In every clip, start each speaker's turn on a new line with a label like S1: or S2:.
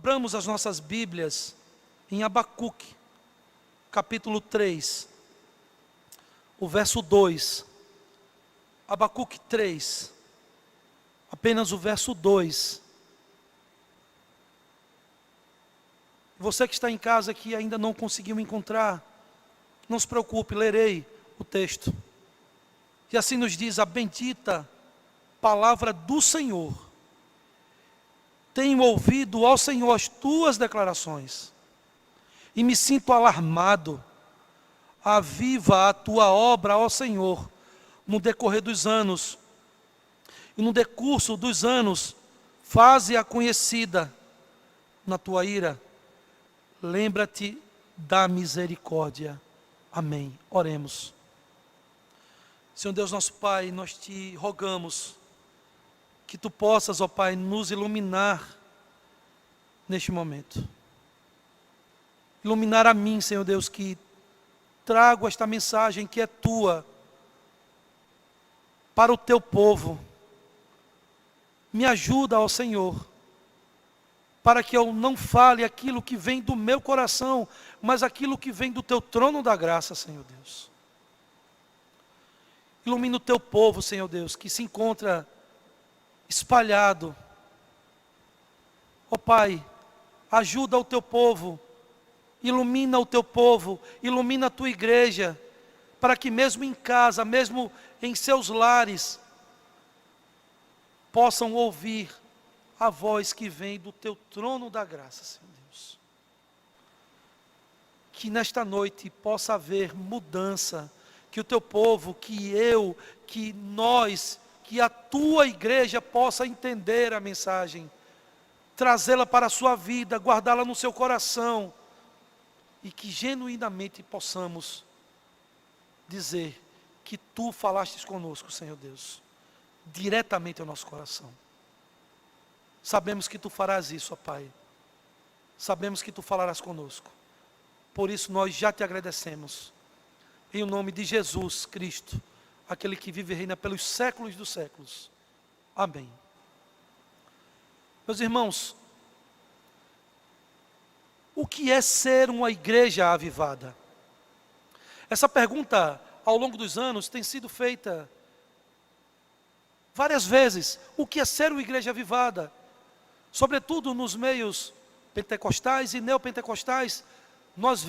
S1: Abramos as nossas Bíblias em Abacuque, capítulo 3, o verso 2. Abacuque 3, apenas o verso 2. Você que está em casa que ainda não conseguiu encontrar, não se preocupe, lerei o texto. E assim nos diz a bendita palavra do Senhor. Tenho ouvido ao Senhor as tuas declarações, e me sinto alarmado. Aviva a tua obra, ó Senhor, no decorrer dos anos, e no decurso dos anos, faze-a conhecida na tua ira. Lembra-te da misericórdia. Amém. Oremos. Senhor Deus nosso Pai, nós te rogamos que tu possas, ó Pai, nos iluminar neste momento. Iluminar a mim, Senhor Deus, que trago esta mensagem que é tua para o teu povo. Me ajuda, ó Senhor, para que eu não fale aquilo que vem do meu coração, mas aquilo que vem do teu trono da graça, Senhor Deus. Ilumina o teu povo, Senhor Deus, que se encontra espalhado. Ó Pai, ajuda o teu povo, ilumina o teu povo, ilumina a tua igreja, para que mesmo em casa, mesmo em seus lares, possam ouvir a voz que vem do teu trono da graça, Senhor Deus. Que nesta noite possa haver mudança, que o teu povo, que eu, que nós, que a tua igreja possa entender a mensagem, trazê-la para a sua vida, guardá-la no seu coração, e que genuinamente possamos dizer que tu falastes conosco, Senhor Deus, diretamente ao nosso coração. Sabemos que tu farás isso, ó Pai. Sabemos que tu falarás conosco. Por isso nós já te agradecemos. Em o nome de Jesus Cristo, aquele que vive e reina pelos séculos dos séculos. Amém. Meus irmãos, o que é ser uma igreja avivada? Essa pergunta, ao longo dos anos, tem sido feita várias vezes. O que é ser uma igreja avivada? Sobretudo nos meios pentecostais e neopentecostais, nós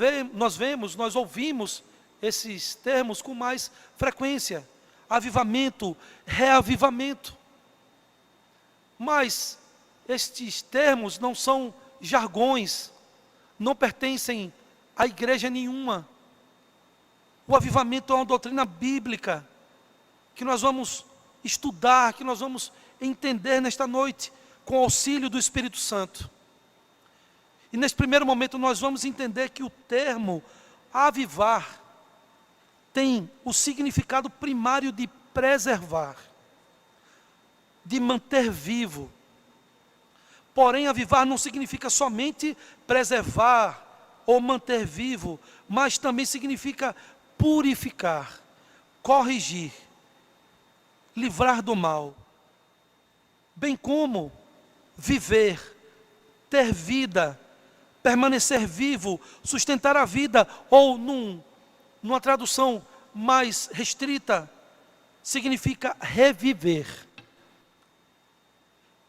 S1: ouvimos esses termos com mais frequência. Avivamento, reavivamento. Mas estes termos não são jargões, não pertencem a igreja nenhuma. O avivamento é uma doutrina bíblica, que nós vamos estudar, que nós vamos entender nesta noite, com o auxílio do Espírito Santo. E nesse primeiro momento nós vamos entender que o termo avivar tem o significado primário de preservar, de manter vivo. Porém, avivar não significa somente preservar ou manter vivo, mas também significa purificar, corrigir, livrar do mal, bem como viver, ter vida, permanecer vivo, sustentar a vida, ou numa tradução mais restrita, significa reviver.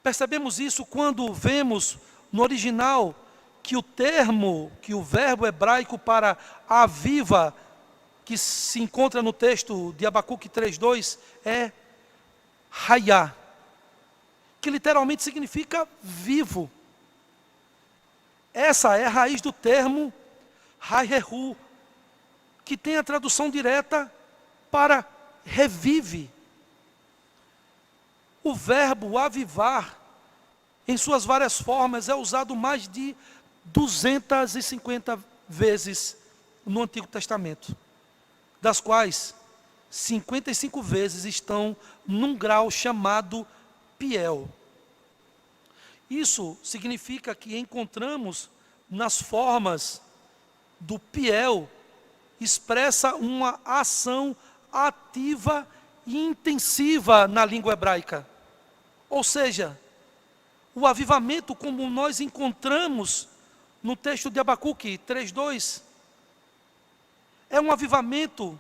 S1: Percebemos isso quando vemos no original que o verbo hebraico para aviva, que se encontra no texto de Abacuque 3:2, é hayá, que literalmente significa vivo. Essa é a raiz do termo hayehu, que tem a tradução direta para revive. O verbo avivar, em suas várias formas, é usado mais de 250 vezes no Antigo Testamento, das quais 55 vezes estão num grau chamado piel. Isso significa que encontramos nas formas do piel, expressa uma ação ativa e intensiva na língua hebraica. Ou seja, O avivamento, como nós encontramos no texto de Abacuque 3:2, é um avivamento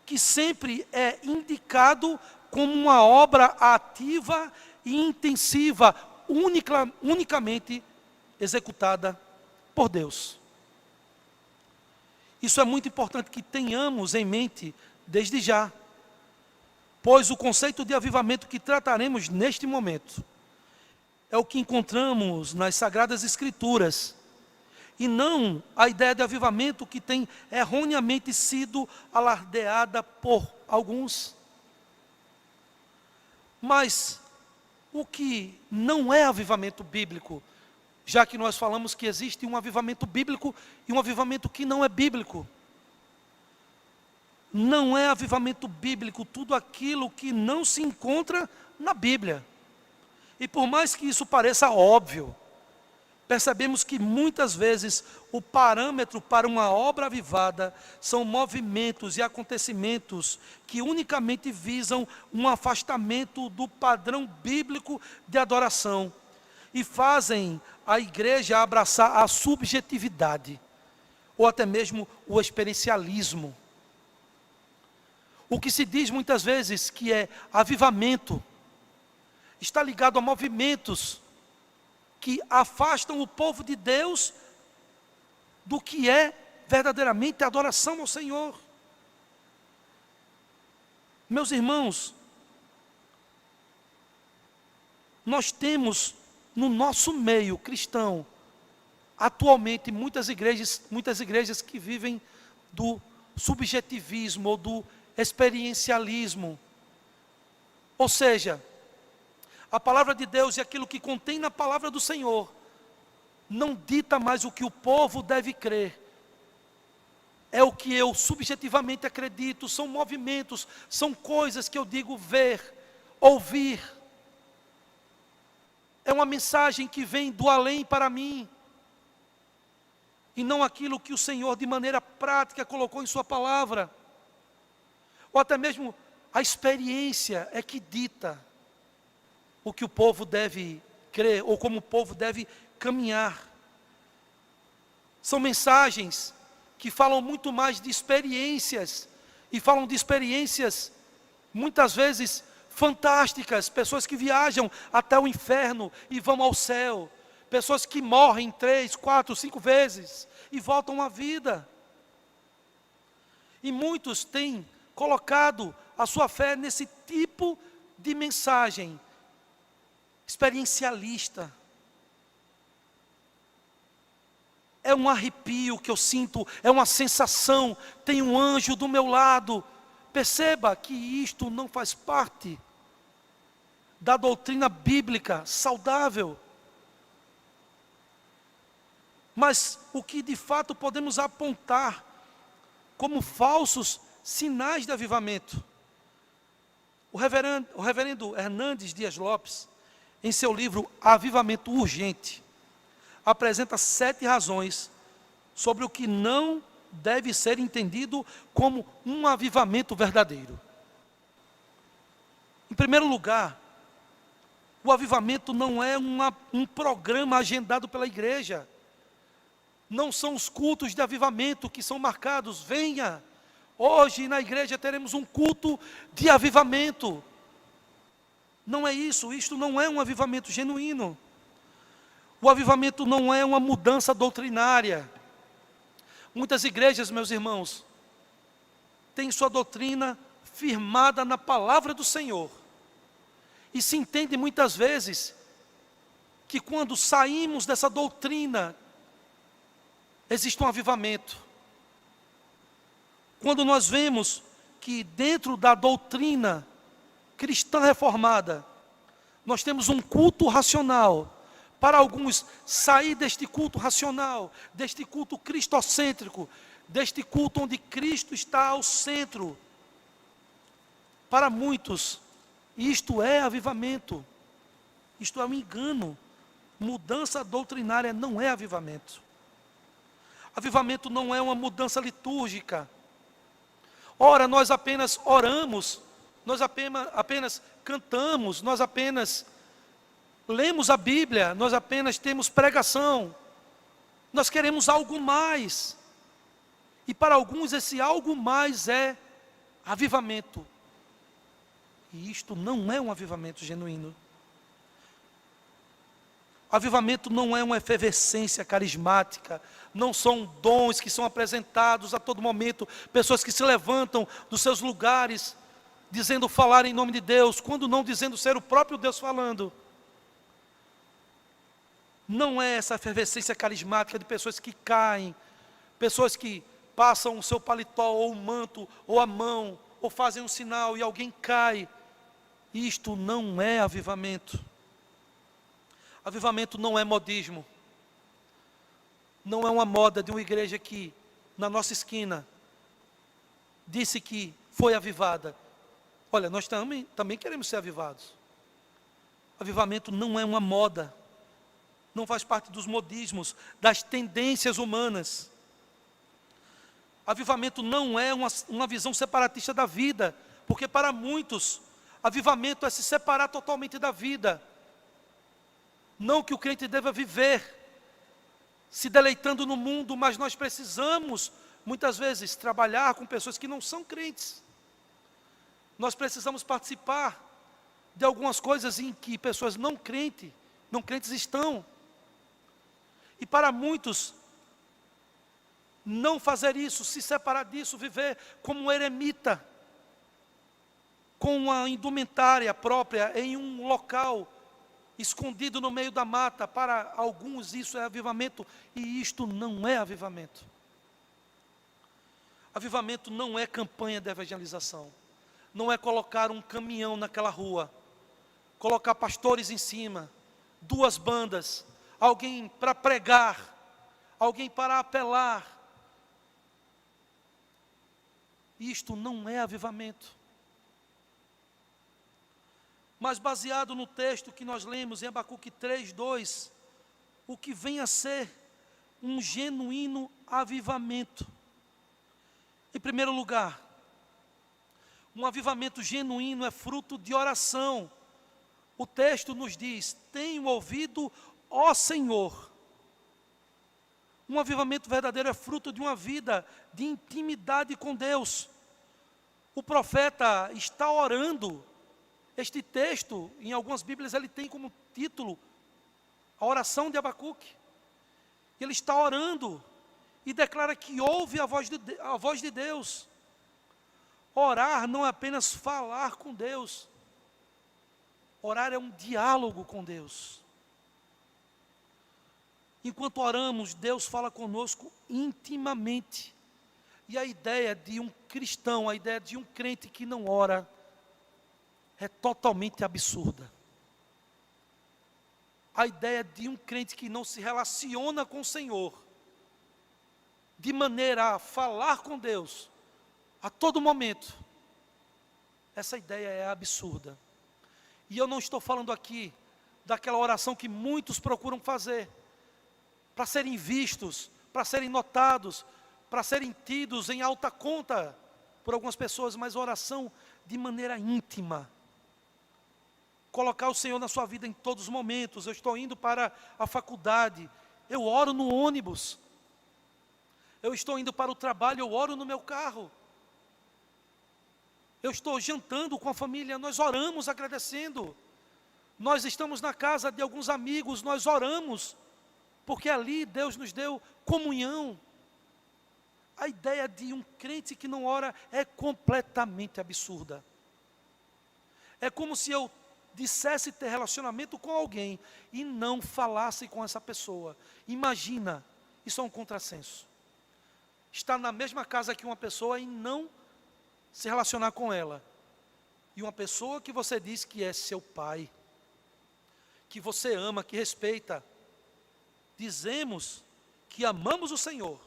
S1: que sempre é indicado como uma obra ativa e intensiva, unicamente executada por Deus. Isso é muito importante que tenhamos em mente desde já, pois o conceito de avivamento que trataremos neste momento é o que encontramos nas Sagradas Escrituras, e não a ideia de avivamento que tem erroneamente sido alardeada por alguns. Mas o que não é avivamento bíblico, já que nós falamos que existe um avivamento bíblico e um avivamento que não é bíblico. Não é avivamento bíblico tudo aquilo que não se encontra na Bíblia. E por mais que isso pareça óbvio, percebemos que muitas vezes o parâmetro para uma obra avivada são movimentos e acontecimentos que unicamente visam um afastamento do padrão bíblico de adoração e fazem a igreja abraçar a subjetividade ou até mesmo o experiencialismo. O que se diz muitas vezes que é avivamento está ligado a movimentos que afastam o povo de Deus do que é verdadeiramente a adoração ao Senhor. Meus irmãos, nós temos no nosso meio cristão, atualmente, muitas igrejas que vivem do subjetivismo ou do experiencialismo. Ou seja, a palavra de Deus e aquilo que contém na palavra do Senhor não dita mais o que o povo deve crer. É o que eu subjetivamente acredito, são movimentos, são coisas que eu digo ver, ouvir. É uma mensagem que vem do além para mim, e não aquilo que o Senhor de maneira prática colocou em sua palavra. Ou até mesmo a experiência é que dita o que o povo deve crer, ou como o povo deve caminhar. São mensagens que falam muito mais de experiências, e falam de experiências, muitas vezes, fantásticas, pessoas que viajam até o inferno e vão ao céu, pessoas que morrem 3, 4, 5 vezes, e voltam à vida. E muitos têm colocado a sua fé nesse tipo de mensagem, experiencialista. É um arrepio que eu sinto, é uma sensação, tem um anjo do meu lado. Perceba que isto não faz parte da doutrina bíblica saudável. Mas o que de fato podemos apontar como falsos sinais de avivamento. O reverendo Hernandes Dias Lopes, em seu livro Avivamento Urgente, apresenta 7 razões sobre o que não deve ser entendido como um avivamento verdadeiro. Em primeiro lugar, o avivamento não é um programa agendado pela igreja. Não são os cultos de avivamento que são marcados. Venha, hoje na igreja teremos um culto de avivamento. Não é isso, isto não é um avivamento genuíno. O avivamento não é uma mudança doutrinária. Muitas igrejas, meus irmãos, têm sua doutrina firmada na palavra do Senhor. E se entende muitas vezes que quando saímos dessa doutrina, existe um avivamento. Quando nós vemos que dentro da doutrina cristã reformada, nós temos um culto racional. Para alguns, sair deste culto racional, deste culto cristocêntrico, deste culto onde Cristo está ao centro. Para muitos, isto é avivamento. Isto é um engano. Mudança doutrinária não é avivamento. Avivamento não é uma mudança litúrgica. Ora, nós apenas oramos, nós apenas cantamos, nós apenas lemos a Bíblia, nós apenas temos pregação. Nós queremos algo mais. E para alguns esse algo mais é avivamento. E isto não é um avivamento genuíno. Avivamento não é uma efervescência carismática, não são dons que são apresentados a todo momento, pessoas que se levantam dos seus lugares, dizendo falar em nome de Deus, quando não dizendo ser o próprio Deus falando. Não é essa efervescência carismática de pessoas que caem, pessoas que passam o seu paletó, ou o manto, ou a mão, ou fazem um sinal e alguém cai. Isto não é avivamento. Avivamento não é modismo. Não é uma moda de uma igreja que, na nossa esquina, disse que foi avivada. Olha, nós também queremos ser avivados. Avivamento não é uma moda. Não faz parte dos modismos, das tendências humanas. Avivamento não é uma visão separatista da vida, porque para muitos, avivamento é se separar totalmente da vida. Não que o crente deva viver se deleitando no mundo, mas nós precisamos, muitas vezes, trabalhar com pessoas que não são crentes. Nós precisamos participar de algumas coisas em que pessoas não crentes estão. E para muitos, não fazer isso, se separar disso, viver como um eremita, com uma indumentária própria, em um local escondido no meio da mata, para alguns isso é avivamento, e isto não é avivamento. Avivamento não é campanha de evangelização, não é colocar um caminhão naquela rua, colocar pastores em cima, 2 bandas, alguém para pregar, alguém para apelar. Isto não é avivamento. Mas baseado no texto que nós lemos em Abacuque 3:2, o que vem a ser um genuíno avivamento. Em primeiro lugar, um avivamento genuíno é fruto de oração. O texto nos diz: tenho ouvido, ó Senhor. Um avivamento verdadeiro é fruto de uma vida de intimidade com Deus. O profeta está orando. Este texto, em algumas Bíblias, ele tem como título a oração de Abacuque. Ele está orando e declara que ouve a voz de Deus. Orar não é apenas falar com Deus. Orar é um diálogo com Deus. Enquanto oramos, Deus fala conosco intimamente. E a ideia de um cristão, a ideia de um crente que não ora, é totalmente absurda. A ideia de um crente que não se relaciona com o Senhor, de maneira a falar com Deus, a todo momento, essa ideia é absurda. E eu não estou falando aqui daquela oração que muitos procuram fazer, para serem vistos, para serem notados, para serem tidos em alta conta por algumas pessoas, mas oração de maneira íntima. Colocar o Senhor na sua vida em todos os momentos. Eu estou indo para a faculdade, eu oro no ônibus. Eu estou indo para o trabalho, eu oro no meu carro. Eu estou jantando com a família, nós oramos agradecendo. Nós estamos na casa de alguns amigos, nós oramos, porque ali Deus nos deu comunhão. A ideia de um crente que não ora é completamente absurda. É como se eu dissesse ter relacionamento com alguém e não falasse com essa pessoa. Imagina, isso é um contrassenso. Estar na mesma casa que uma pessoa e não se relacionar com ela. E uma pessoa que você diz que é seu pai, que você ama, que respeita. Dizemos que amamos o Senhor,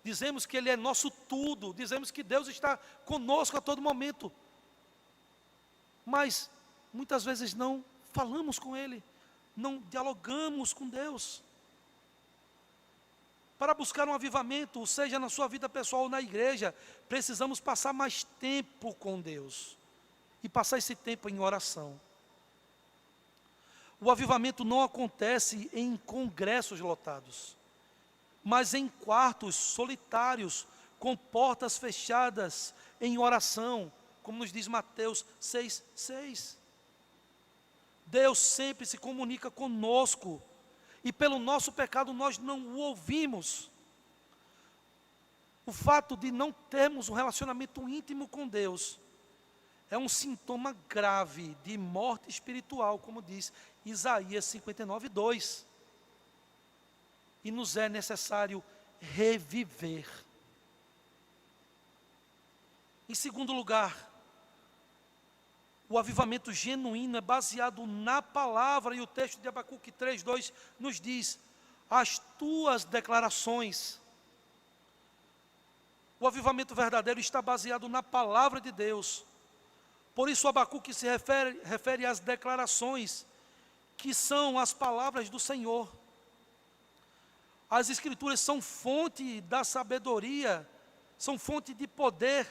S1: dizemos que Ele é nosso tudo, dizemos que Deus está conosco a todo momento. Mas muitas vezes não falamos com Ele, não dialogamos com Deus. Para buscar um avivamento, seja na sua vida pessoal ou na igreja, precisamos passar mais tempo com Deus. E passar esse tempo em oração. O avivamento não acontece em congressos lotados, mas em quartos solitários, com portas fechadas, em oração, como nos diz Mateus 6,6. Deus sempre se comunica conosco, e pelo nosso pecado nós não o ouvimos. O fato de não termos um relacionamento íntimo com Deus é um sintoma grave de morte espiritual, como diz Isaías 59:2. E nos é necessário reviver. Em segundo lugar, o avivamento genuíno é baseado na palavra, e o texto de Abacuque 3:2 nos diz: as tuas declarações. O avivamento verdadeiro está baseado na palavra de Deus. Por isso Abacuque se refere às declarações, que são as palavras do Senhor. As Escrituras são fonte da sabedoria, são fonte de poder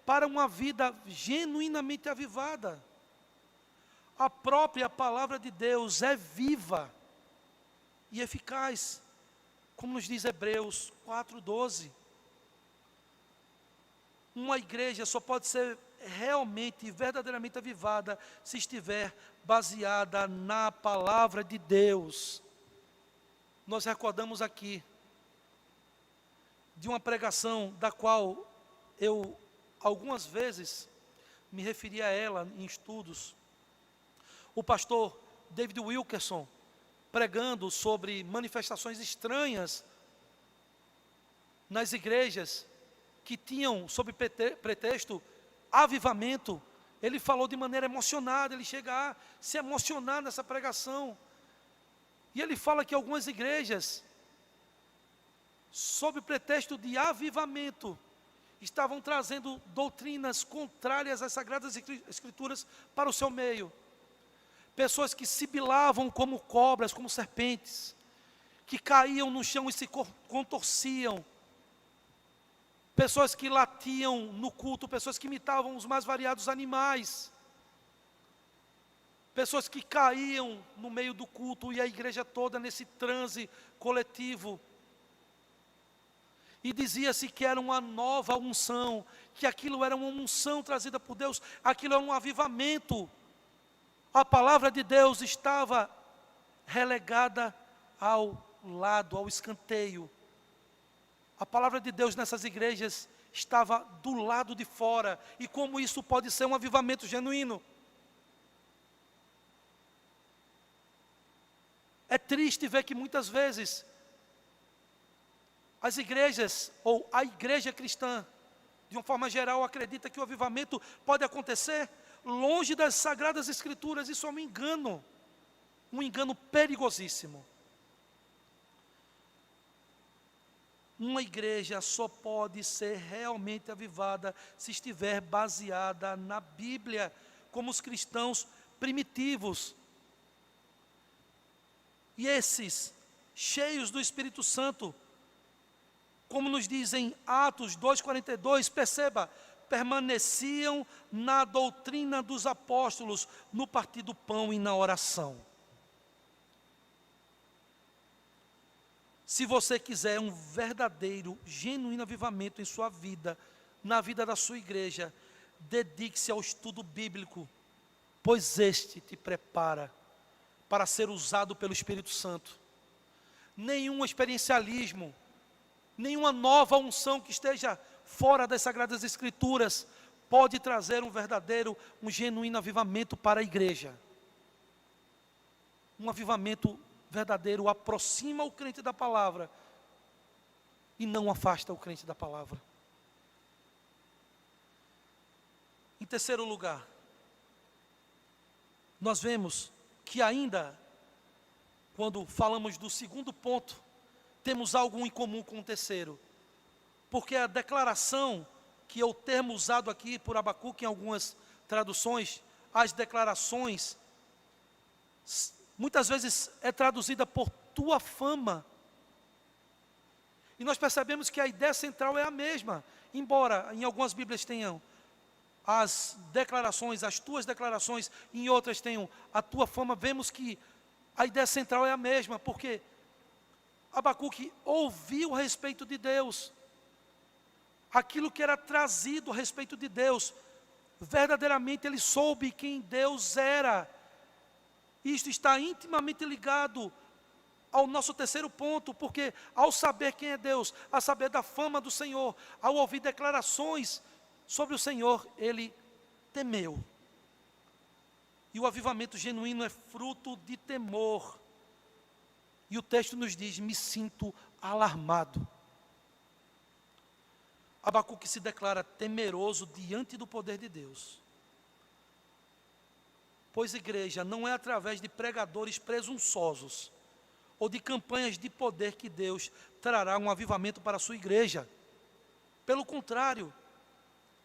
S1: para uma vida genuinamente avivada. A própria palavra de Deus é viva e eficaz, como nos diz Hebreus 4:12. Uma igreja só pode ser realmente e verdadeiramente avivada se estiver baseada na palavra de Deus. Nós recordamos aqui de uma pregação da qual eu algumas vezes me referi a ela em estudos. O pastor David Wilkerson, pregando sobre manifestações estranhas nas igrejas, que tinham sob pretexto avivamento, ele falou de maneira emocionada, ele chega a se emocionar nessa pregação. E ele fala que algumas igrejas, sob pretexto de avivamento, estavam trazendo doutrinas contrárias às Sagradas Escrituras para o seu meio. Pessoas que sibilavam como cobras, como serpentes, que caíam no chão e se contorciam. Pessoas que latiam no culto, pessoas que imitavam os mais variados animais. Pessoas que caíam no meio do culto e a igreja toda nesse transe coletivo. E dizia-se que era uma nova unção, que aquilo era uma unção trazida por Deus, aquilo era um avivamento. A palavra de Deus estava relegada ao lado, ao escanteio. A palavra de Deus nessas igrejas estava do lado de fora. E como isso pode ser um avivamento genuíno? É triste ver que muitas vezes as igrejas, ou a igreja cristã, de uma forma geral, acredita que o avivamento pode acontecer longe das Sagradas Escrituras. Isso é um engano perigosíssimo. Uma igreja só pode ser realmente avivada se estiver baseada na Bíblia, como os cristãos primitivos. E esses, cheios do Espírito Santo, como nos diz em Atos 2:42, perceba, permaneciam na doutrina dos apóstolos, no partir do pão e na oração. Se você quiser um verdadeiro, genuíno avivamento em sua vida, na vida da sua igreja, dedique-se ao estudo bíblico, pois este te prepara para ser usado pelo Espírito Santo. Nenhum experiencialismo, nenhuma nova unção que esteja fora das Sagradas Escrituras pode trazer um verdadeiro, um genuíno avivamento para a igreja. Um avivamento verdadeiro aproxima o crente da palavra e não afasta o crente da palavra. Em terceiro lugar, nós vemos que ainda, quando falamos do segundo ponto, temos algo em comum com o terceiro, porque a declaração, que é o termo usado aqui por Abacuque em algumas traduções, as declarações, muitas vezes é traduzida por tua fama. E nós percebemos que a ideia central é a mesma, embora em algumas Bíblias tenham as declarações, as tuas declarações, em outras tenham a tua fama. Vemos que a ideia central é a mesma, porque Abacuque ouviu a respeito de Deus, aquilo que era trazido a respeito de Deus, verdadeiramente ele soube quem Deus era. Isto está intimamente ligado ao nosso terceiro ponto, porque ao saber quem é Deus, a saber da fama do Senhor, ao ouvir declarações sobre o Senhor, ele temeu. E o avivamento genuíno é fruto de temor. E o texto nos diz: me sinto alarmado. Abacuque se declara temeroso diante do poder de Deus. Pois, igreja, não é através de pregadores presunçosos ou de campanhas de poder que Deus trará um avivamento para a sua igreja. Pelo contrário,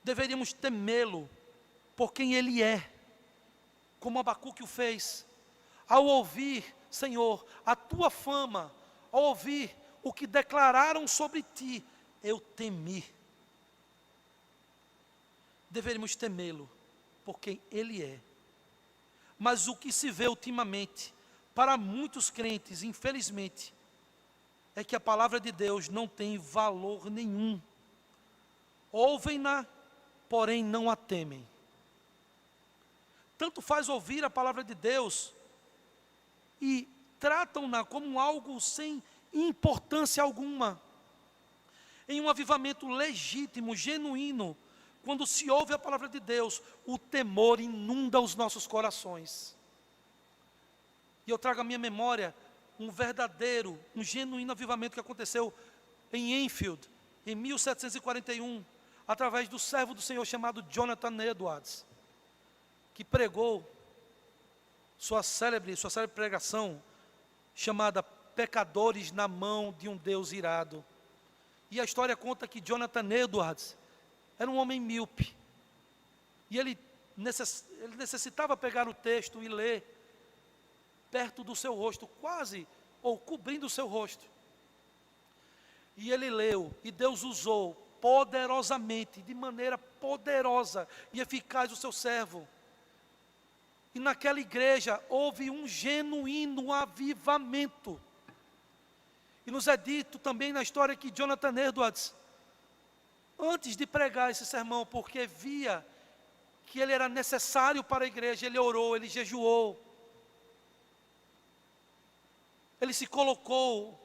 S1: deveríamos temê-lo por quem Ele é, como Abacuque o fez. Ao ouvir, Senhor, a Tua fama, ao ouvir o que declararam sobre Ti, eu temi. Deveríamos temê-lo por quem Ele é. Mas o que se vê ultimamente, para muitos crentes, infelizmente, é que a palavra de Deus não tem valor nenhum. Ouvem-na, porém não a temem. Tanto faz ouvir a palavra de Deus e tratam-na como algo sem importância alguma. Em um avivamento legítimo, genuíno, quando se ouve a palavra de Deus, o temor inunda os nossos corações. E eu trago à minha memória um verdadeiro, um genuíno avivamento que aconteceu em Enfield, em 1741, através do servo do Senhor chamado Jonathan Edwards, que pregou sua célebre pregação, chamada Pecadores na Mão de um Deus Irado. E a história conta que Jonathan Edwards era um homem míope, e ele necessitava pegar o texto e ler perto do seu rosto, quase, ou cobrindo o seu rosto. E ele leu, e Deus usou poderosamente, de maneira poderosa e eficaz o seu servo. E naquela igreja houve um genuíno avivamento. E nos é dito também na história que Jonathan Edwards, antes de pregar esse sermão, porque via que ele era necessário para a igreja, ele orou, ele jejuou. Ele se colocou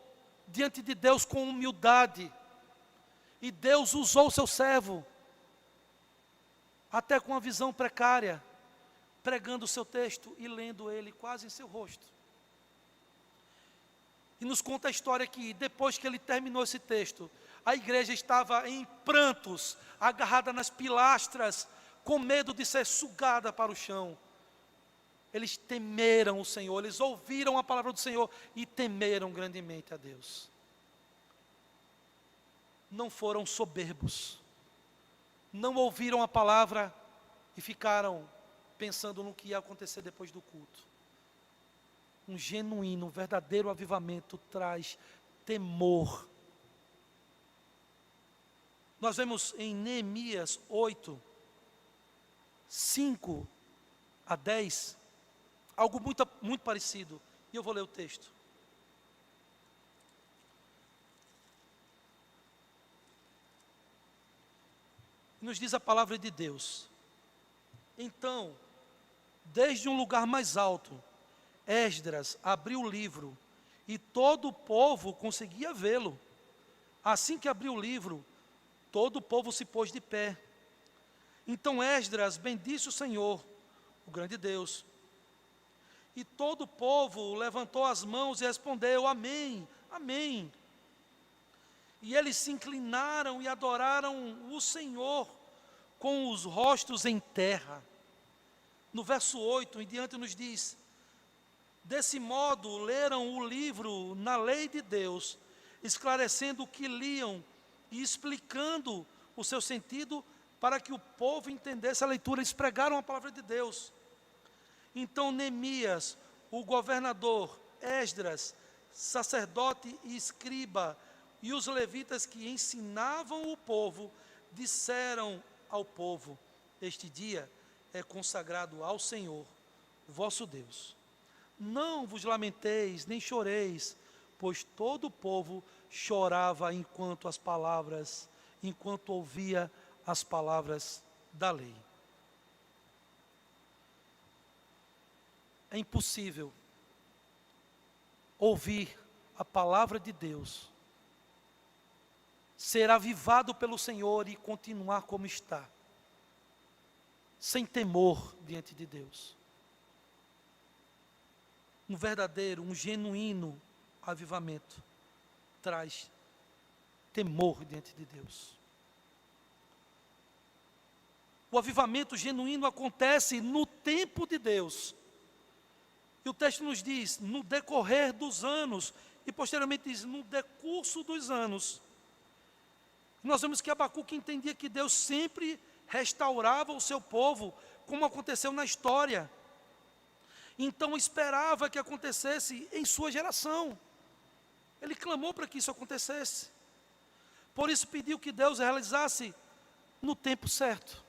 S1: diante de Deus com humildade. E Deus usou o seu servo, até com uma visão precária, pregando o seu texto e lendo ele quase em seu rosto. E nos conta a história que depois que ele terminou esse texto, a igreja estava em prantos, agarrada nas pilastras, com medo de ser sugada para o chão. Eles temeram o Senhor, eles ouviram a palavra do Senhor e temeram grandemente a Deus. Não foram soberbos, não ouviram a palavra e ficaram pensando no que ia acontecer depois do culto. Um genuíno, um verdadeiro avivamento traz temor. Nós vemos em Neemias 8, 5 a 10, algo muito parecido. E eu vou ler o texto. Nos diz a palavra de Deus: então, desde um lugar mais alto, Esdras abriu o livro, e todo o povo conseguia vê-lo. Assim que abriu o livro, todo o povo se pôs de pé. Então Esdras bendisse o Senhor, o grande Deus. E todo o povo levantou as mãos e respondeu: amém, amém. E eles se inclinaram e adoraram o Senhor com os rostos em terra. No verso 8 em diante nos diz: desse modo leram o livro na lei de Deus, esclarecendo o que liam e explicando o seu sentido para que o povo entendesse a leitura. Eles pregaram a palavra de Deus. Então Neemias, o governador, Esdras, sacerdote e escriba, e os levitas que ensinavam o povo, disseram ao povo: este dia é consagrado ao Senhor, vosso Deus. não vos lamenteis, nem choreis, pois todo o povo chorava enquanto ouvia as palavras da lei. É impossível ouvir a palavra de Deus, ser avivado pelo Senhor e continuar como está, sem temor diante de Deus. Um verdadeiro, um genuíno avivamento traz temor diante de Deus. O avivamento genuíno acontece no tempo de Deus. E o texto nos diz, no decorrer dos anos, e posteriormente diz, no decurso dos anos. Nós vemos que Abacuque entendia que Deus sempre restaurava o seu povo, como aconteceu na história. Então esperava que acontecesse em sua geração. Ele clamou para que isso acontecesse. Por isso pediu que Deus realizasse no tempo certo.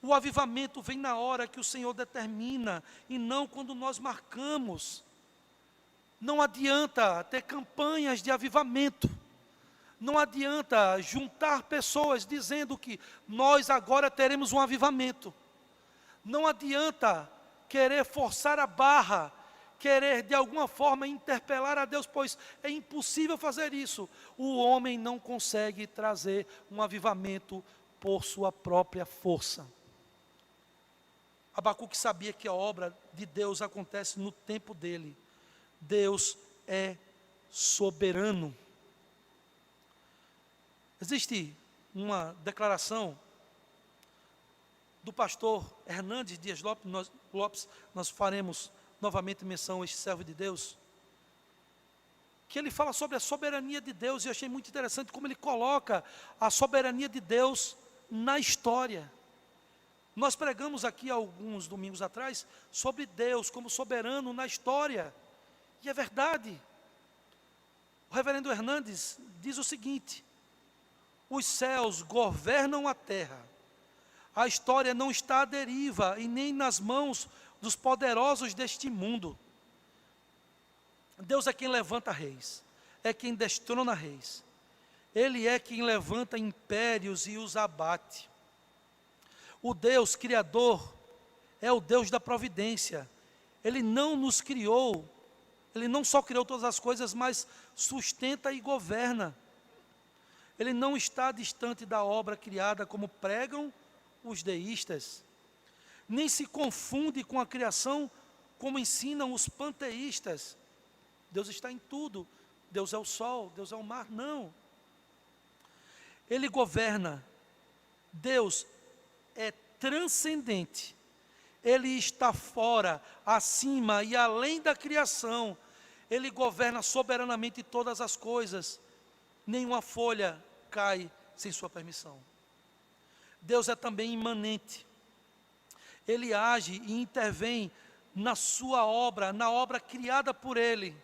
S1: O avivamento vem na hora que o Senhor determina, e não quando nós marcamos. Não adianta ter campanhas de avivamento. Não adianta juntar pessoas dizendo que nós agora teremos um avivamento. Não adianta querer forçar a barra, querer de alguma forma interpelar a Deus, pois é impossível fazer isso. O homem não consegue trazer um avivamento por sua própria força. Abacuque sabia que a obra de Deus acontece no tempo dele. Deus é soberano. Existe uma declaração do pastor Hernandes Dias Lopes, nós faremos novamente menção a este servo de Deus, que ele fala sobre a soberania de Deus, e eu achei muito interessante como ele coloca a soberania de Deus na história. Nós pregamos aqui alguns domingos atrás sobre Deus como soberano na história, e é verdade. O reverendo Hernandes diz o seguinte: os céus governam a terra, a história não está à deriva e nem nas mãos dos poderosos deste mundo. Deus é quem levanta reis, é quem destrona reis, Ele é quem levanta impérios e os abate. O Deus Criador é o Deus da providência. Ele não nos criou, Ele não só criou todas as coisas, mas sustenta e governa. Ele não está distante da obra criada, como pregam os deístas, nem se confunde com a criação, como ensinam os panteístas. Deus está em tudo, Deus é o sol, Deus é o mar, não. Ele governa, Deus é transcendente, Ele está fora, acima e além da criação. Ele governa soberanamente todas as coisas, nenhuma folha cai sem sua permissão. Deus é também imanente, Ele age e intervém na sua obra, na obra criada por Ele.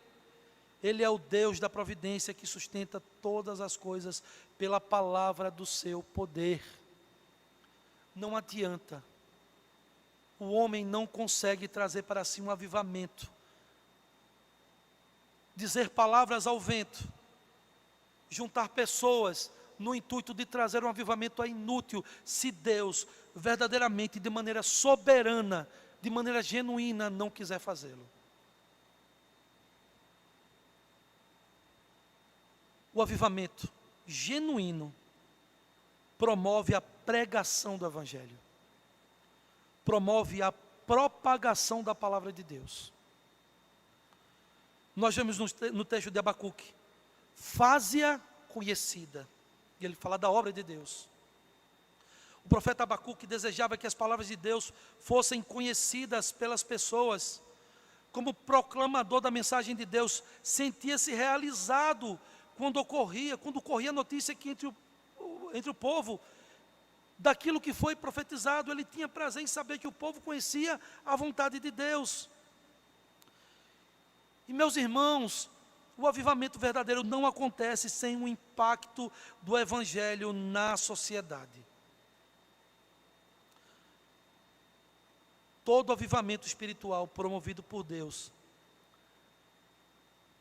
S1: Ele é o Deus da providência que sustenta todas as coisas pela palavra do seu poder. Não adianta, o homem não consegue trazer para si um avivamento, dizer palavras ao vento, juntar pessoas no intuito de trazer um avivamento é inútil, se Deus verdadeiramente, de maneira soberana, de maneira genuína, não quiser fazê-lo. O avivamento genuíno promove a pregação do Evangelho, promove a propagação da palavra de Deus. Nós vemos no texto de Abacuque, faze-a conhecida, e ele fala da obra de Deus. O profeta Abacuque desejava que as palavras de Deus fossem conhecidas pelas pessoas. Como proclamador da mensagem de Deus, sentia-se realizado quando corria a notícia que entre o povo, daquilo que foi profetizado. Ele tinha prazer em saber que o povo conhecia a vontade de Deus. E meus irmãos, o avivamento verdadeiro não acontece sem o impacto do Evangelho na sociedade. Todo avivamento espiritual promovido por Deus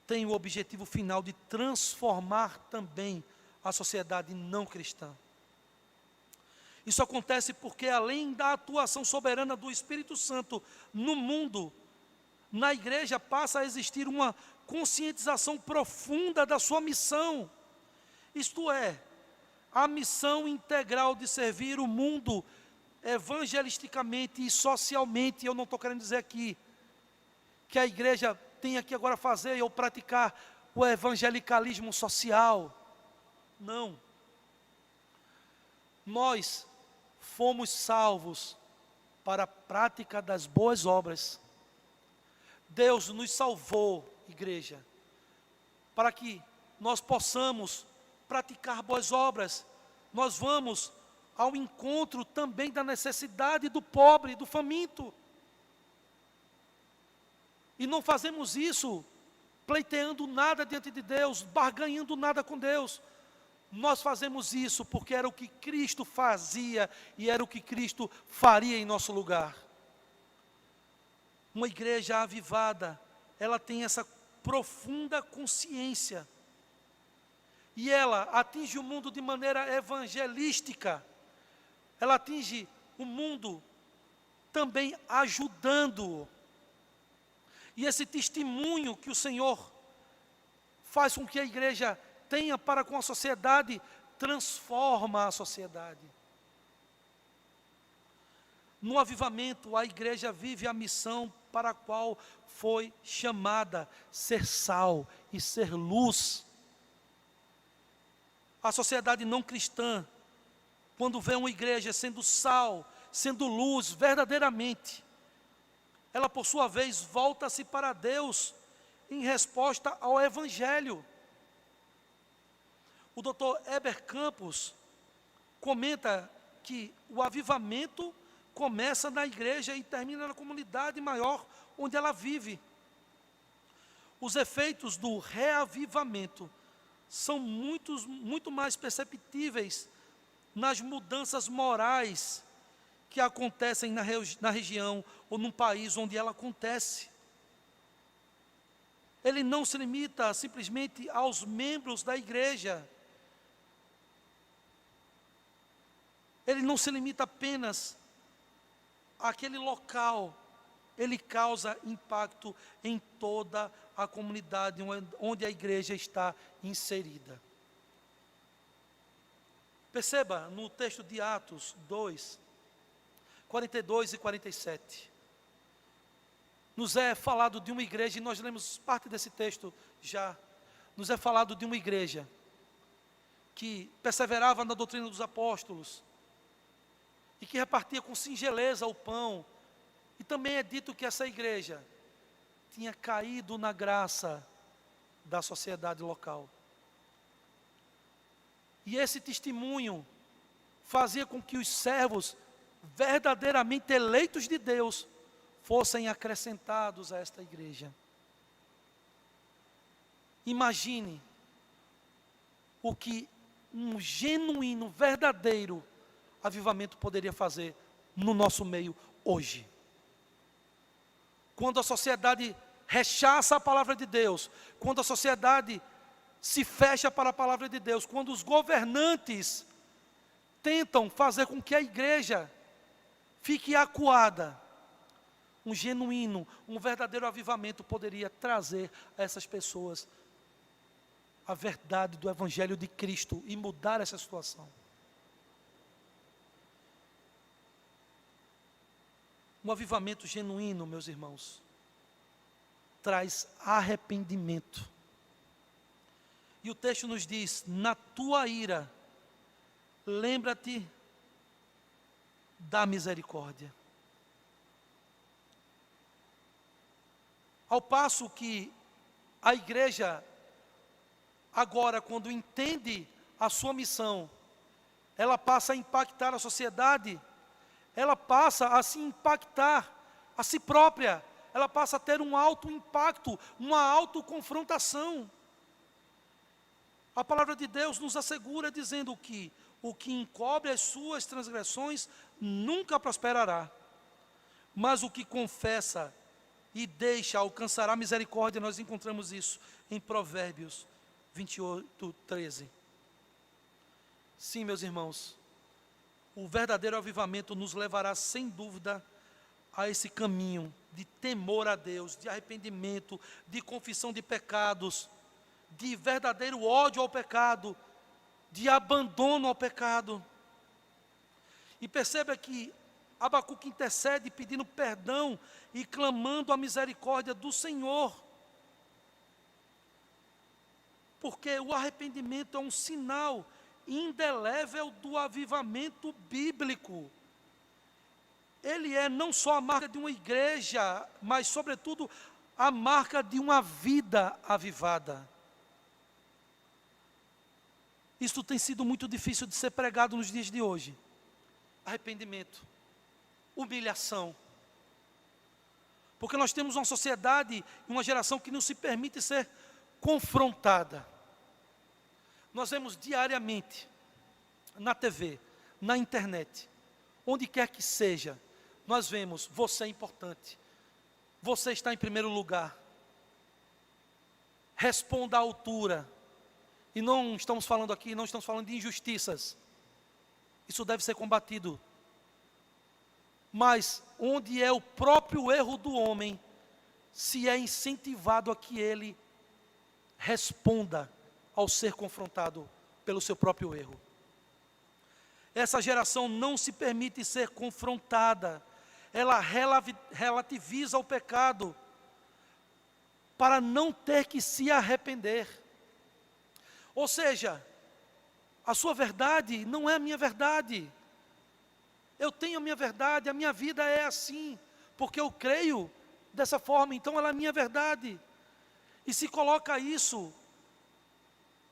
S1: tem o objetivo final de transformar também a sociedade não cristã. Isso acontece porque, além da atuação soberana do Espírito Santo no mundo, na igreja passa a existir uma conscientização profunda da sua missão. Isto é, a missão integral de servir o mundo evangelisticamente e socialmente. Eu não estou querendo dizer aqui que a igreja tem que agora fazer ou praticar o evangelicalismo social. Não. Nós fomos salvos para a prática das boas obras. Deus nos salvou, igreja, para que nós possamos praticar boas obras. Nós vamos ao encontro também da necessidade do pobre, do faminto. E não fazemos isso pleiteando nada diante de Deus, barganhando nada com Deus. Nós fazemos isso porque era o que Cristo fazia e era o que Cristo faria em nosso lugar. Uma igreja avivada, ela tem essa profunda consciência. E ela atinge o mundo de maneira evangelística. Ela atinge o mundo também ajudando-o. E esse testemunho que o Senhor faz com que a igreja tenha para com a sociedade, transforma a sociedade. No avivamento, a igreja vive a missão para a qual foi chamada: ser sal e ser luz. A sociedade não cristã, quando vê uma igreja sendo sal, sendo luz verdadeiramente, ela por sua vez volta-se para Deus em resposta ao Evangelho. O Dr. Heber Campos comenta que o avivamento começa na igreja e termina na comunidade maior onde ela vive. Os efeitos do reavivamento são muito mais perceptíveis nas mudanças morais que acontecem na região ou num país onde ela acontece. Ele não se limita simplesmente aos membros da igreja. Ele não se limita apenas àquele local. Ele causa impacto em toda a comunidade onde a igreja está inserida. Perceba no texto de Atos 2, 42 e 47. Nos é falado de uma igreja, e nós lemos parte desse texto já. Nos é falado de uma igreja que perseverava na doutrina dos apóstolos e que repartia com singeleza o pão. E também é dito que essa igreja tinha caído na graça da sociedade local. E esse testemunho fazia com que os servos verdadeiramente eleitos de Deus fossem acrescentados a esta igreja. Imagine o que um genuíno, verdadeiro avivamento poderia fazer no nosso meio hoje. Quando a sociedade rechaça a palavra de Deus, quando a sociedade se fecha para a palavra de Deus, quando os governantes tentam fazer com que a igreja fique acuada, um genuíno, um verdadeiro avivamento poderia trazer a essas pessoas a verdade do Evangelho de Cristo e mudar essa situação. Um avivamento genuíno, meus irmãos, traz arrependimento. E o texto nos diz: na tua ira, lembra-te da misericórdia. Ao passo que a igreja, agora, quando entende a sua missão, ela passa a impactar a sociedade, ela passa a se impactar a si própria, ela passa a ter um alto impacto, uma autoconfrontação. A palavra de Deus nos assegura dizendo que o que encobre as suas transgressões nunca prosperará, Mas o que confessa e deixa alcançará misericórdia. Nós encontramos isso em Provérbios 28, 13. Sim, meus irmãos, o verdadeiro avivamento nos levará sem dúvida a esse caminho de temor a Deus, de arrependimento, de confissão de pecados, de verdadeiro ódio ao pecado, de abandono ao pecado. E perceba que Abacuque intercede pedindo perdão e clamando a misericórdia do Senhor. Porque o arrependimento é um sinal indelével do avivamento bíblico. Ele é não só a marca de uma igreja, mas sobretudo a marca de uma vida avivada. Isso tem sido muito difícil de ser pregado nos dias de hoje. Arrependimento, humilhação. Porque nós temos uma sociedade e uma geração que não se permite ser confrontada. Nós vemos diariamente, na TV, na internet, onde quer que seja, nós vemos: você é importante, você está em primeiro lugar, responda à altura. E não estamos falando aqui, não estamos falando de injustiças, isso deve ser combatido. Mas onde é o próprio erro do homem, se é incentivado a que ele responda ao ser confrontado pelo seu próprio erro. Essa geração não se permite ser confrontada, ela relativiza o pecado, para não ter que se arrepender. Ou seja, a sua verdade não é a minha verdade. Eu tenho a minha verdade, a minha vida é assim, porque eu creio dessa forma, então ela é a minha verdade. E se coloca isso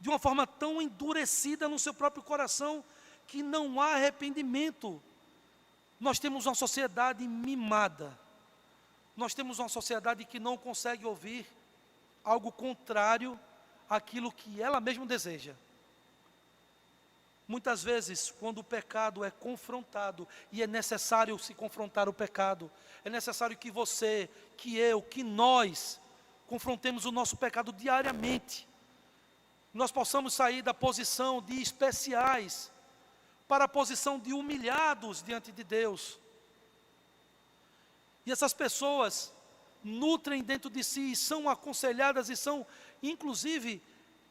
S1: de uma forma tão endurecida no seu próprio coração, que não há arrependimento. Nós temos uma sociedade mimada, nós temos uma sociedade que não consegue ouvir algo contrário àquilo que ela mesma deseja. Muitas vezes, quando o pecado é confrontado, e é necessário se confrontar o pecado, é necessário que você, que eu, que nós, confrontemos o nosso pecado diariamente. Nós possamos sair da posição de especiais, para a posição de humilhados diante de Deus. E essas pessoas nutrem dentro de si, são aconselhadas e são, inclusive,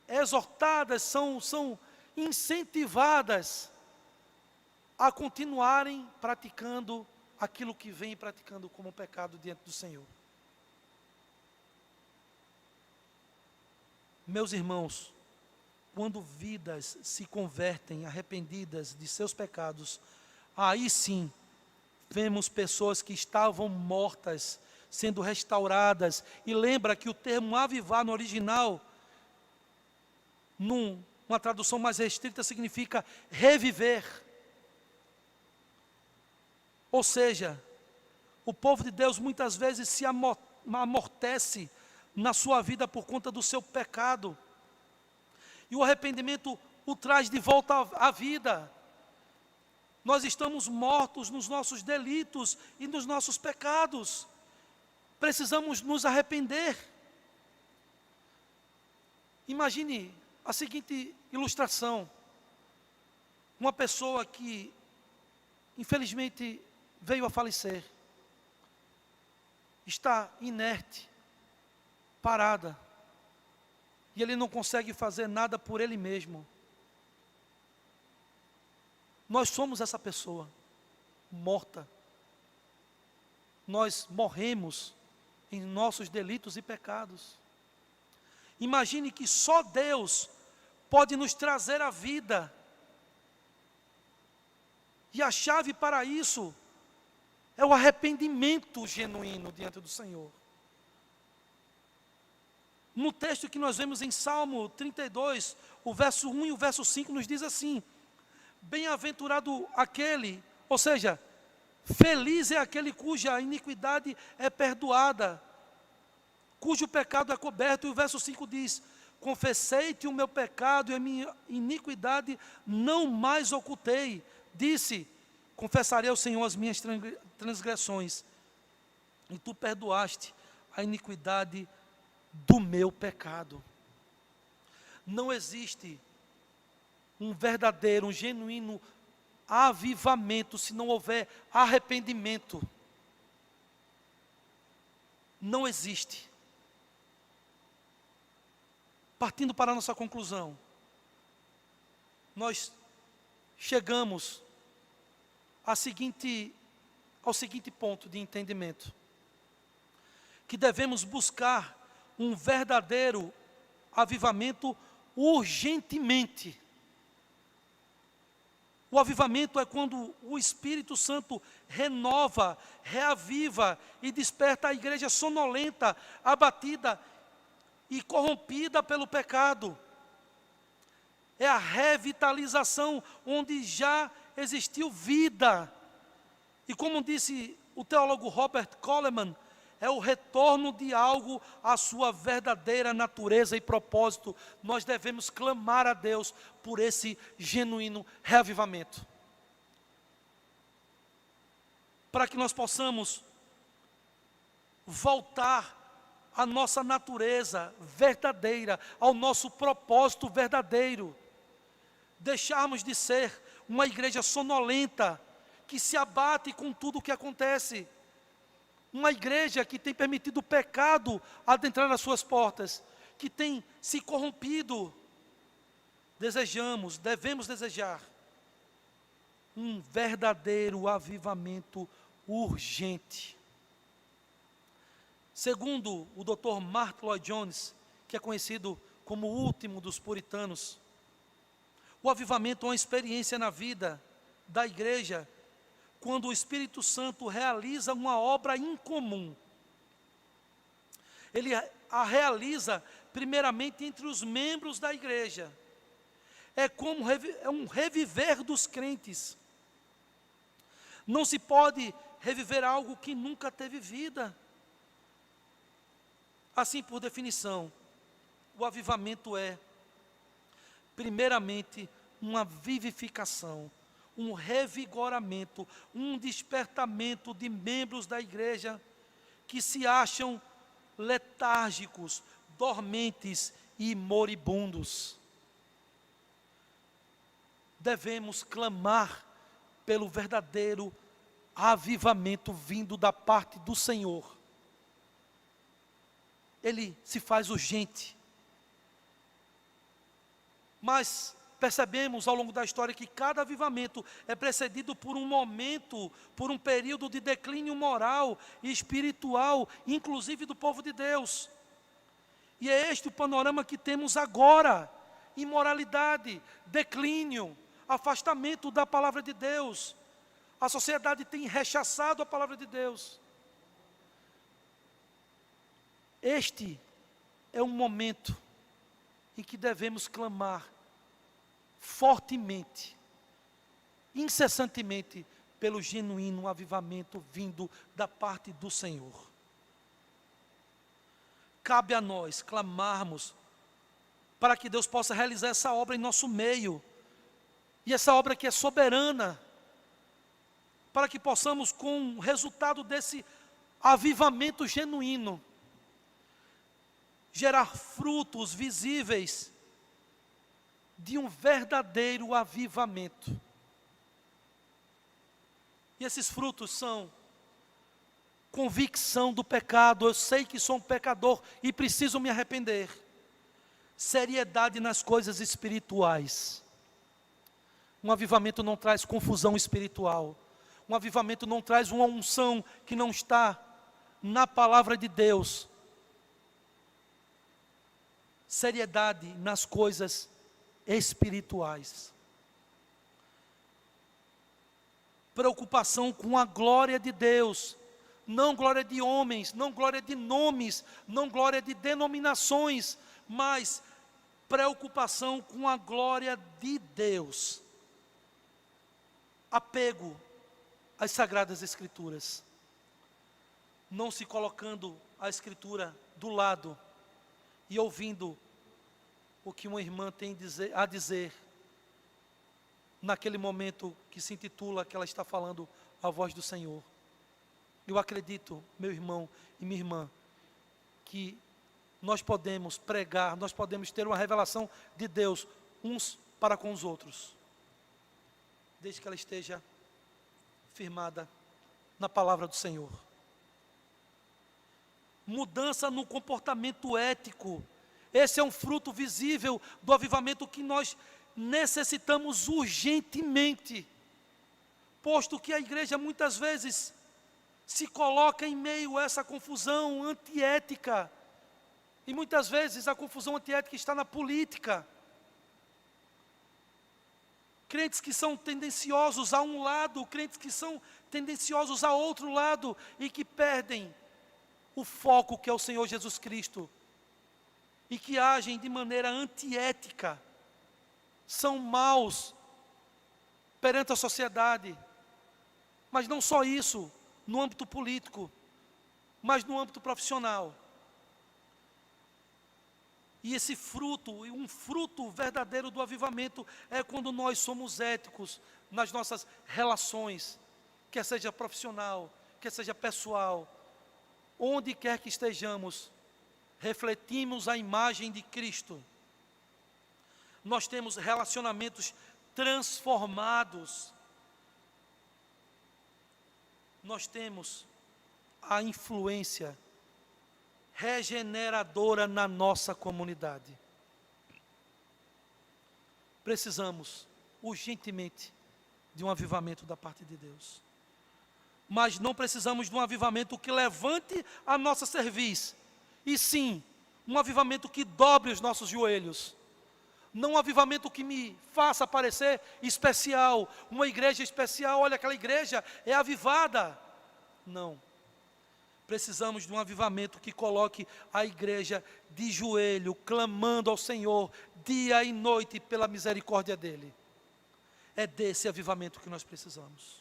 S1: exortadas, são incentivadas a continuarem praticando aquilo que vem praticando como pecado diante do Senhor. Meus irmãos, quando vidas se convertem arrependidas de seus pecados, aí sim, vemos pessoas que estavam mortas, sendo restauradas. E lembra que o termo avivar no original, numa tradução mais restrita, significa reviver. Ou seja, o povo de Deus muitas vezes se amortece na sua vida por conta do seu pecado. E o arrependimento o traz de volta à vida. Nós estamos mortos nos nossos delitos e nos nossos pecados. Precisamos nos arrepender. Imagine a seguinte ilustração. Uma pessoa que, infelizmente, veio a falecer. Está inerte, parada. E ele não consegue fazer nada por ele mesmo. Nós somos essa pessoa, morta. Nós morremos em nossos delitos e pecados. Imagine que só Deus pode nos trazer a vida. E a chave para isso é o arrependimento genuíno diante do Senhor. No texto que nós vemos em Salmo 32, o verso 1 e o verso 5 nos diz assim: bem-aventurado aquele, ou seja, feliz é aquele cuja iniquidade é perdoada, cujo pecado é coberto. E o verso 5 diz: confessei-te o meu pecado e a minha iniquidade não mais ocultei. Disse: confessarei ao Senhor as minhas transgressões, e tu perdoaste a iniquidade do meu pecado. Não existe um verdadeiro, um genuíno avivamento se não houver arrependimento. Não existe. Partindo para a nossa conclusão, nós chegamos ao seguinte ponto de entendimento: que devemos buscar um verdadeiro avivamento urgentemente. O avivamento é quando o Espírito Santo renova, reaviva e desperta a igreja sonolenta, abatida e corrompida pelo pecado. É a revitalização onde já existiu vida. E como disse o teólogo Robert Coleman, é o retorno de algo à sua verdadeira natureza e propósito. Nós devemos clamar a Deus por esse genuíno reavivamento, para que nós possamos voltar à nossa natureza verdadeira, ao nosso propósito verdadeiro, deixarmos de ser uma igreja sonolenta, que se abate com tudo o que acontece, uma igreja que tem permitido o pecado adentrar as suas portas, que tem se corrompido. Devemos desejar um verdadeiro avivamento urgente. Segundo o Dr. Martyn Lloyd-Jones, que é conhecido como o último dos puritanos, o avivamento é uma experiência na vida da igreja, quando o Espírito Santo realiza uma obra incomum. Ele a realiza primeiramente entre os membros da igreja. É como um reviver dos crentes. Não se pode reviver algo que nunca teve vida. Assim, por definição, o avivamento é, primeiramente, uma vivificação, um revigoramento, um despertamento de membros da igreja que se acham letárgicos, dormentes e moribundos. Devemos clamar pelo verdadeiro avivamento vindo da parte do Senhor. Ele se faz urgente. Mas percebemos ao longo da história que cada avivamento é precedido por um momento, por um período de declínio moral e espiritual, inclusive do povo de Deus. E é este o panorama que temos agora: imoralidade, declínio, afastamento da palavra de Deus. A sociedade tem rechaçado a palavra de Deus. Este é um momento em que devemos clamar fortemente, incessantemente, pelo genuíno avivamento vindo da parte do Senhor. Cabe a nós clamarmos para que Deus possa realizar essa obra em nosso meio, e essa obra que é soberana, para que possamos, com o resultado desse avivamento genuíno, gerar frutos visíveis de um verdadeiro avivamento. E esses frutos são convicção do pecado. Eu sei que sou um pecador e preciso me arrepender. Seriedade nas coisas espirituais. Um avivamento não traz confusão espiritual. Um avivamento não traz uma unção que não está na palavra de Deus. Seriedade nas coisas espirituais. Preocupação com a glória de Deus, não glória de homens, não glória de nomes, não glória de denominações, mas preocupação com a glória de Deus. Apego às Sagradas Escrituras, não se colocando a Escritura do lado e ouvindo o que uma irmã tem a dizer, naquele momento que se intitula, que ela está falando a voz do Senhor. Eu acredito, meu irmão e minha irmã, que nós podemos pregar, nós podemos ter uma revelação de Deus uns para com os outros, desde que ela esteja firmada na palavra do Senhor. Mudança no comportamento ético. Esse é um fruto visível do avivamento que nós necessitamos urgentemente, posto que a igreja muitas vezes se coloca em meio a essa confusão antiética, e muitas vezes a confusão antiética está na política. Crentes que são tendenciosos a um lado, crentes que são tendenciosos a outro lado, e que perdem o foco que é o Senhor Jesus Cristo, e que agem de maneira antiética, são maus perante a sociedade. Mas não só isso, no âmbito político, mas no âmbito profissional. E esse fruto, um fruto verdadeiro do avivamento, é quando nós somos éticos nas nossas relações, quer seja profissional, quer seja pessoal, onde quer que estejamos, refletimos a imagem de Cristo. Nós temos relacionamentos transformados. Nós temos a influência regeneradora na nossa comunidade. Precisamos urgentemente de um avivamento da parte de Deus. Mas não precisamos de um avivamento que levante a nossa cerviz, e sim, um avivamento que dobre os nossos joelhos. Não um avivamento que me faça parecer especial, uma igreja especial, olha, aquela igreja é avivada. Não. Precisamos de um avivamento que coloque a igreja de joelho, clamando ao Senhor, dia e noite, pela misericórdia dEle. É desse avivamento que nós precisamos.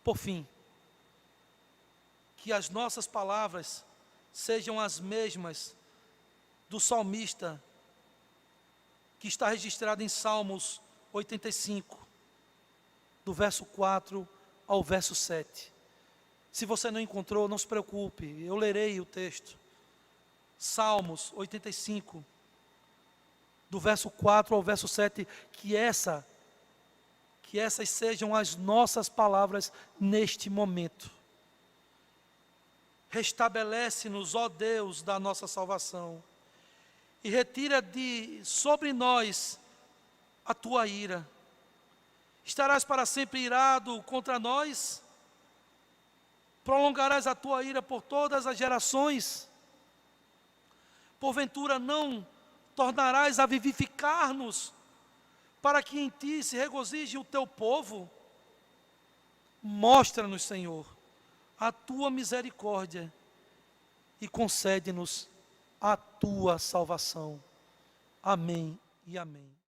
S1: Por fim, que as nossas palavras sejam as mesmas do salmista, que está registrado em Salmos 85, do verso 4 ao verso 7. Se você não encontrou, não se preocupe, eu lerei o texto. Salmos 85, do verso 4 ao verso 7, que essas sejam as nossas palavras neste momento. Restabelece-nos, ó Deus, da nossa salvação, e retira de sobre nós a tua ira. Estarás para sempre irado contra nós? Prolongarás a tua ira por todas as gerações? Porventura não tornarás a vivificar-nos, para que em ti se regozije o teu povo? Mostra-nos, Senhor, a tua misericórdia e concede-nos a tua salvação. Amém e amém.